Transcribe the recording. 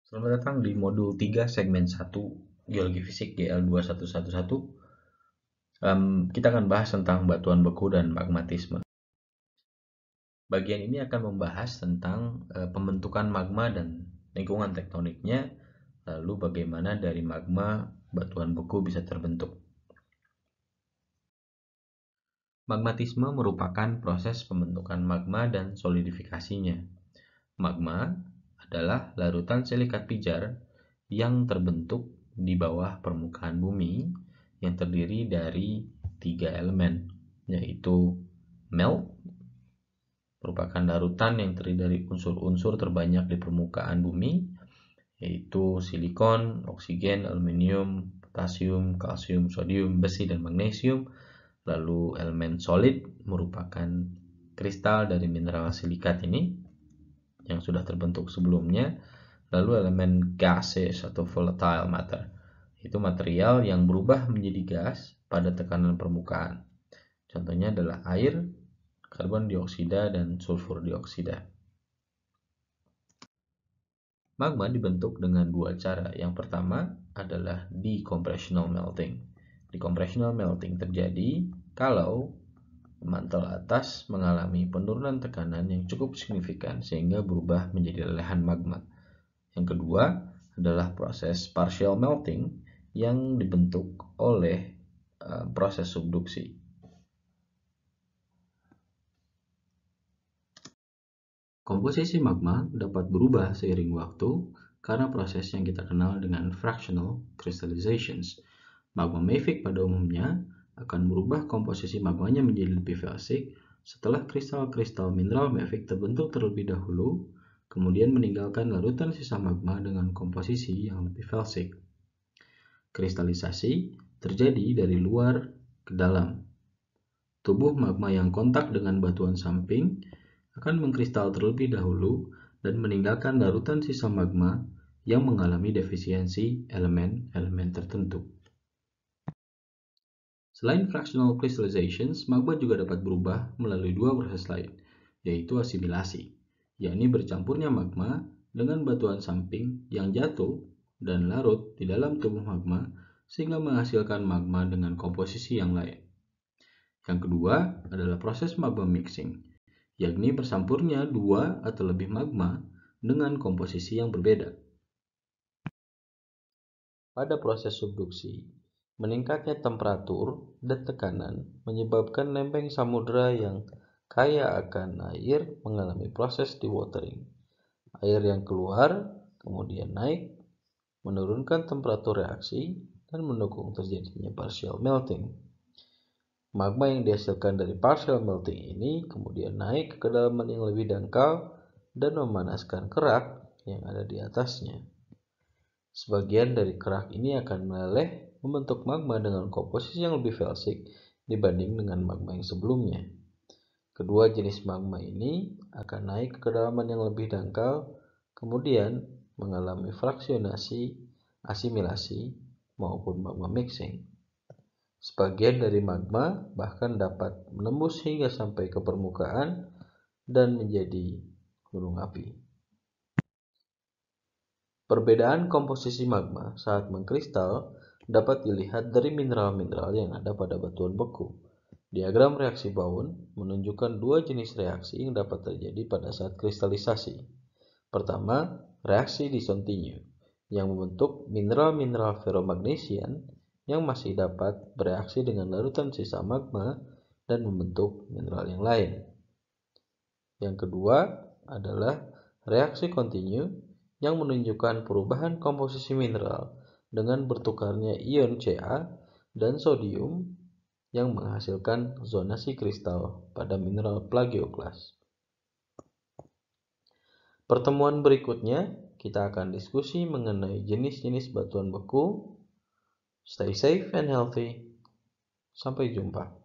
Selamat datang di modul 3 segmen 1 Geologi Fisik GL2111. Kita akan bahas tentang batuan beku dan magmatisme. Bagian ini akan membahas tentang pembentukan magma dan lingkungan tektoniknya, lalu bagaimana dari magma batuan beku bisa terbentuk. Magmatisme merupakan proses pembentukan magma dan solidifikasinya. Magma adalah larutan silikat pijar yang terbentuk di bawah permukaan bumi yang terdiri dari 3 elemen, yaitu melt, merupakan larutan yang terdiri dari unsur-unsur terbanyak di permukaan bumi, yaitu silikon, oksigen, aluminium, potasium, kalsium, sodium, besi, dan magnesium. Lalu elemen solid merupakan kristal dari mineral silikat ini yang sudah terbentuk sebelumnya. Lalu elemen gases atau volatile matter, itu material yang berubah menjadi gas pada tekanan permukaan. Contohnya adalah air, karbon dioksida, dan sulfur dioksida. Magma dibentuk dengan dua cara. Yang pertama adalah decompressional melting. Decompressional melting terjadi kalau mantel atas mengalami penurunan tekanan yang cukup signifikan sehingga berubah menjadi lelehan magma. Yang kedua adalah proses partial melting yang dibentuk oleh proses subduksi. Komposisi magma dapat berubah seiring waktu karena proses yang kita kenal dengan fractional crystallizations. Magma mafic pada umumnya akan berubah komposisi magmanya menjadi lebih felsik setelah kristal-kristal mineral mafic terbentuk terlebih dahulu, kemudian meninggalkan larutan sisa magma dengan komposisi yang lebih felsik. Kristalisasi terjadi dari luar ke dalam. Tubuh magma yang kontak dengan batuan samping akan mengkristal terlebih dahulu dan meninggalkan larutan sisa magma yang mengalami defisiensi elemen-elemen tertentu. Selain fractional crystallizations, magma juga dapat berubah melalui dua proses lain, yaitu asimilasi, yakni bercampurnya magma dengan batuan samping yang jatuh dan larut di dalam tubuh magma sehingga menghasilkan magma dengan komposisi yang lain. Yang kedua adalah proses magma mixing, yakni bercampurnya dua atau lebih magma dengan komposisi yang berbeda. Pada proses subduksi, meningkatnya temperatur dan tekanan menyebabkan lempeng samudera yang kaya akan air mengalami proses dewatering. Air yang keluar kemudian naik, menurunkan temperatur reaksi, dan mendukung terjadinya partial melting. Magma yang dihasilkan dari partial melting ini kemudian naik ke kedalaman yang lebih dangkal dan memanaskan kerak yang ada di atasnya. Sebagian dari kerak ini akan meleleh membentuk magma dengan komposisi yang lebih felsik dibanding dengan magma yang sebelumnya. Kedua jenis magma ini akan naik ke kedalaman yang lebih dangkal, kemudian mengalami fraksionasi, asimilasi, maupun magma mixing. Sebagian dari magma bahkan dapat menembus hingga sampai ke permukaan dan menjadi gunung api. Perbedaan komposisi magma saat mengkristal dapat dilihat dari mineral-mineral yang ada pada batuan beku. Diagram reaksi Bowen menunjukkan dua jenis reaksi yang dapat terjadi pada saat kristalisasi. Pertama, reaksi discontinue yang membentuk mineral-mineral ferromagnesian yang masih dapat bereaksi dengan larutan sisa magma dan membentuk mineral yang lain. Yang kedua adalah reaksi continue yang menunjukkan perubahan komposisi mineral dengan bertukarnya ion Ca dan sodium yang menghasilkan zonasi kristal pada mineral plagioklas. Pertemuan berikutnya kita akan diskusi mengenai jenis-jenis batuan beku. Stay safe and healthy. Sampai jumpa.